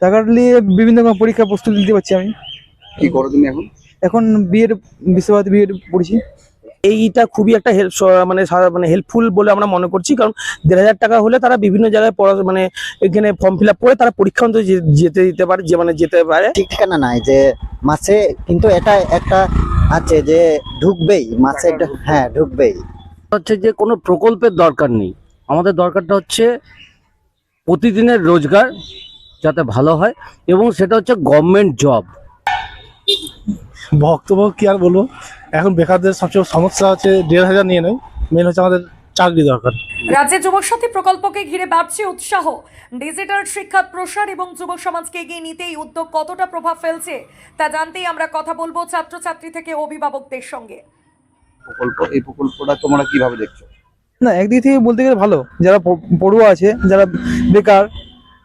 টাকা নিয়ে বিভিন্ন রকম পরীক্ষা প্রস্তুতি দিতে পারছি আমি। কি করো তুমি এখন? এখন বিএড বিশ্বভারতী বিএড পড়ছি। এইটা খুবই একটা মানে হেল্পফুল বলে আমরা মনে করছি, কারণ 1,500 টাকা হলে তারা বিভিন্ন জায়গায় মানে এখানে ফর্ম ফিল আপ করে তারা পরীক্ষা অন্তত যেতে দিতে পারে, যেতে পারে। ঠিক ঠিকানা নাই যে মাসে, কিন্তু এটা একটা আছে যে ঢুকবেই মাসে, হ্যাঁ ঢুকবেই। হচ্ছে যে কোনো প্রকল্পের দরকার নেই, আমাদের দরকারটা হচ্ছে প্রতিদিনের রোজগার যাতে ভালো হয়, এবং সেটা হচ্ছে গভর্নমেন্ট জব। বক্তব্য কি আর বলবো, এখন বেকারদের সবচেয়ে সমস্যা হচ্ছে 1,500 নিয়ে নেয়, মেন হচ্ছে আমাদের চাকরি দরকার। রাজ্যে যুবশক্তি প্রকল্পকে ঘিরে বাড়ছে উৎসাহ। ডিজিটাল শিক্ষার প্রসার এবং যুব সমাজকে এগিয়ে নিতে এই উদ্যোগ কতটা প্রভাব ফেলছে তা জানতেই আমরা কথা বলবো ছাত্রছাত্রী থেকে অভিভাবকদের সঙ্গে। এই প্রকল্পটা তোমরা কিভাবে দেখছো? না, একদিক থেকে বলতে গেলে ভালো। যারা পড়ুয়া আছে, যারা বেকার,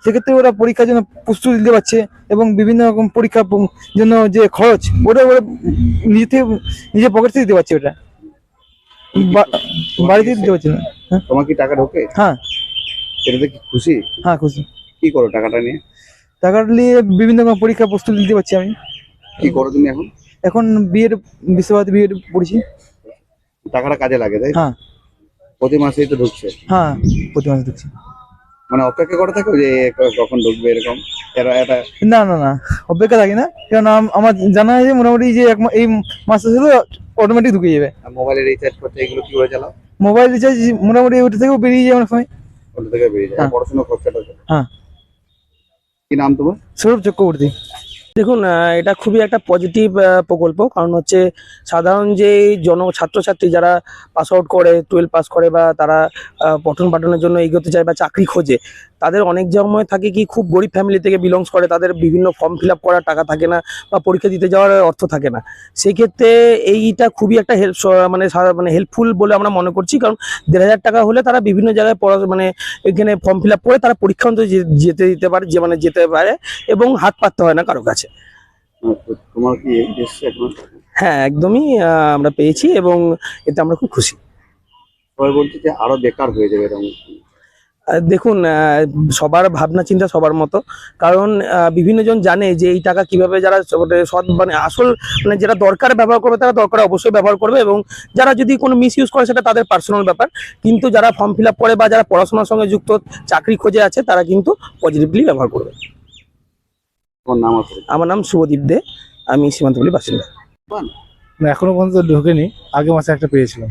সেক্ষেত্রে ওরা পরীক্ষার জন্য প্রস্তুতি দিতে পারছে এবং বিভিন্ন রকম পরীক্ষার জন্য যে খরচ ওরা নিজের পকেট থেকে দিতে পারছে, ওটা বাড়িতে দিতে পারছে না। তোমার কি টাকা ঢোকে? হ্যাঁ। এটাতে কি খুশি? হ্যাঁ, খুশি। কি করো টাকাটা নিয়ে? টাকা নিয়ে বিভিন্ন রকম পরীক্ষা প্রস্তুতি দিতে পারছি আমি। কি করো তুমি এখন? এখন বিএড বিশ্বভারতী বিএড পড়ছি। টাকাটা কাজে লাগে, তাই? হ্যাঁ। প্রতি মাসেই তো ঢুকছে? হ্যাঁ, প্রতি মাসে দিচ্ছি। মানে অপেক্ষা করে থাকো যে কখন ঢুকবে এরকম? এটা না না না, অপেক্ষা থাকি না, কারণ আমার জানা আছে মোটামুটি যে এই মাসে ছিল অটোমেটিক ঢুকে যাবে। মোবাইলে রিচার্জ করতে এগুলো কিভাবে চালাও? মোবাইল রিচার্জ মোটামুটি ওটা থেকেও বেরিয়ে যায় অনেক সময়। ওটা থেকে বেরিয়ে যায়। হ্যাঁ। পড়াশোনার খরচাটা চলে। হ্যাঁ। কি নাম তোমার? সৌরভ চক্রবর্তী। দেখুন, এটা খুবই একটা পজিটিভ প্রকল্প, কারণ হচ্ছে সাধারণ যে ছাত্রছাত্রী যারা পাস আউট করে, 12 পাস করে বা তারা পঠন পাঠনের জন্য এগোতে চায় বা চাকরি খোঁজে, তাদের অনেক সময় থাকে কি খুব গরিব ফ্যামিলি থেকে বিলংস করে, তাদের বিভিন্ন ফর্ম ফিল আপ করার টাকা থাকে না বা পরীক্ষা দিতে যাওয়ার অর্থ থাকে না। সেক্ষেত্রে এইটা খুবই একটা মানে হেল্পফুল বলে আমরা মনে করছি, কারণ 1,500 টাকা হলে তারা বিভিন্ন জায়গায় মানে এখানে ফর্ম ফিল আপ করে তারা পরীক্ষা অন্তত যেতে দিতে পারে, যেতে পারে এবং হাত পাততে হয় না কারো কাছে। তোমার কি এসছে এখন? হ্যাঁ, একদমই আমরা পেয়েছি এবং এতে আমরা খুব খুশি। সবাই বলছে যে আরো বেকার হয়ে যাবে এরকম। দেখুন, সবার ভাবনা চিন্তা সবার মতো, কারণ বিভিন্ন জন জানে যে এই টাকা কিভাবে যারা সৎ মানে আসল মানে যেটা দরকার ব্যবহার করবে তারা দরকারে অবশ্যই ব্যবহার করবে, এবং যারা যদি কোনো মিস ইউজ করে সেটা তাদের পার্সোনাল ব্যাপার। কিন্তু যারা ফর্ম ফিল আপ করে বা যারা পড়াশোনার সঙ্গে যুক্ত, চাকরি খোঁজে আছে, তারা কিন্তু পজিটিভলি ব্যবহার করবে। তোমার নাম আছে? আমার নাম শুভদীপ দে, আমি সীমান্তপল্লী বাসিন্দা। না, এখনো পর্যন্ত ঢোকেনি, আগে মাসে একটা পেয়েছিলাম।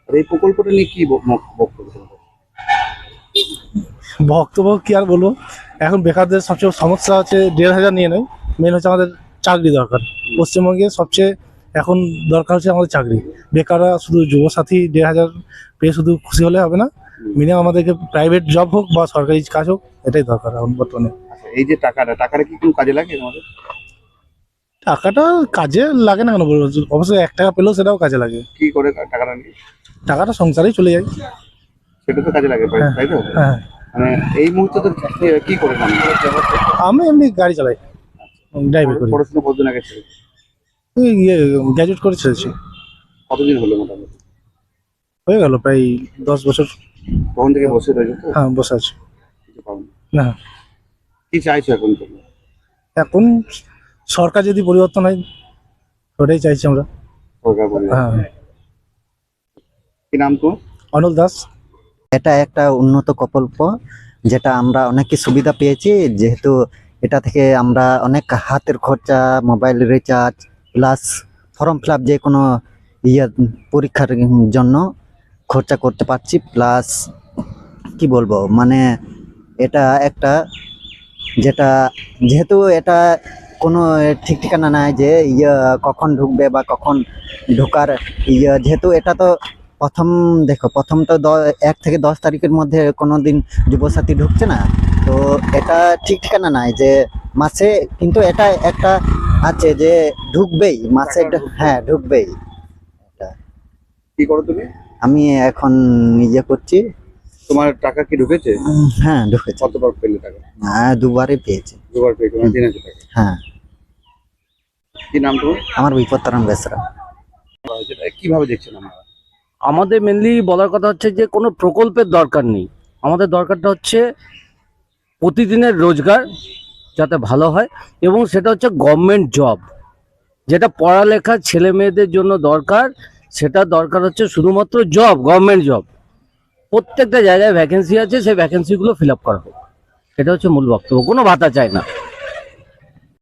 আর এই প্রকল্পটা নিয়ে কি বক্তব্য? বক্তব্য কি আর বলবো, এখন বেকারদের সবচেয়ে সমস্যা হচ্ছে 1,500 নিয়ে নেয়, মেন হচ্ছে আমাদের চাকরি দরকার। পশ্চিমবঙ্গে সবচেয়ে এখন দরকার হচ্ছে আমাদের চাকরি। বেকাররা শুধু যুবসাথী 1,500 পেয়ে শুধু খুশি হলে হবে না, মিনিমাম আমাদেরকে প্রাইভেট জব হোক বা সরকারি কাজ হোক, এটাই দরকার এখন বর্তমানে। এই যে টাকাটা কি কোনো কাজে লাগে আমাদের? টাকাটা কাজে লাগে না কেন বলবো, অবশ্যই 1 টাকা পেলেও সেটাও কাজে লাগে। কি করে টাকাটা নিয়ে? টাকাটা সংসারেই চলে যায়। সেটা তো কাজে লাগে, হ্যাঁ। তাই তো? হ্যাঁ, মানে এই মুহূর্তে তো কি করে আমি এমনি গাড়ি চালাই, ড্রাইভিং করি। পড়াশোনা কতদিন আগে ছিল? গ্র্যাজুয়েট করে ছেড়েছি, কতদিন হলো মোটামুটি? হয়ে গেল প্রায় 10 বছর। তখন থেকে বসে রয়েছে তো? হ্যাঁ, বসে আছি। কিছু পাওনি? না, কি চাইছো এখন তুমি? এখন সরকার যদি পরিবর্তন হয় ওটাই চাইছি আমরা। সরকার বলবে। হ্যাঁ। কি নাম তো? অনল দাস। এটা একটা উন্নত প্রকল্প, যেটা আমরা অনেক সুবিধা পেয়েছি, যেহেতু এটা থেকে আমরা অনেক হাতের খরচা, mobile recharge plus form fill up যে কোনো পরীক্ষার জন্য খরচা করতে পারছি। প্লাস কি বলবো, মানে এটা একটা যেটা যেহেতু এটা কোনো ঠিক ঠিকানা নাই যে কখন ঢুকবে বা কখন ঢোকার যেহেতু এটা তো প্রথম তো 1 থেকে 10 তারিখের মধ্যে কোনো দিন যুবসাথী ঢুকছে না, তো এটা ঠিক ঠিকানা নাই যে মাসে, কিন্তু এটা একটা আছে যে ঢুকবেই মাসে। হ্যাঁ, ঢুকবেই। কি করো তুমি? আমি এখন করছি। তোমার টাকা কি ঢুকেছে? হ্যাঁ, ঢুকেছে। কতবার পেলে টাকা? হ্যাঁ, 2বারই পেয়েছি। দুবার পেয়েছো, মানে 3,000 টাকা। হ্যাঁ। কি নাম তোমার? আমার বিপত্তারাম বেসরা। কিভাবে দেখছেন আমরা? আমাদের মেনলি বলার কথা হচ্ছে যে কোনো প্রকল্পের দরকার নেই, আমাদের দরকারটা হচ্ছে প্রতিদিনের রোজগার যাতে ভালো হয়, এবং সেটা হচ্ছে গভর্নমেন্ট জব, যেটা পড়ালেখা ছেলে মেয়েদের জন্য দরকার। সেটা দরকার হচ্ছে শুধুমাত্র জব, গভর্নমেন্ট জব। প্রত্যেকটা জায়গায় ভ্যাকেন্সি আছে, সেই ভ্যাকেন্সিগুলো ফিল আপ করা হোক, এটা হচ্ছে মূল বক্তব্য। কোনো ভাতা চাই না।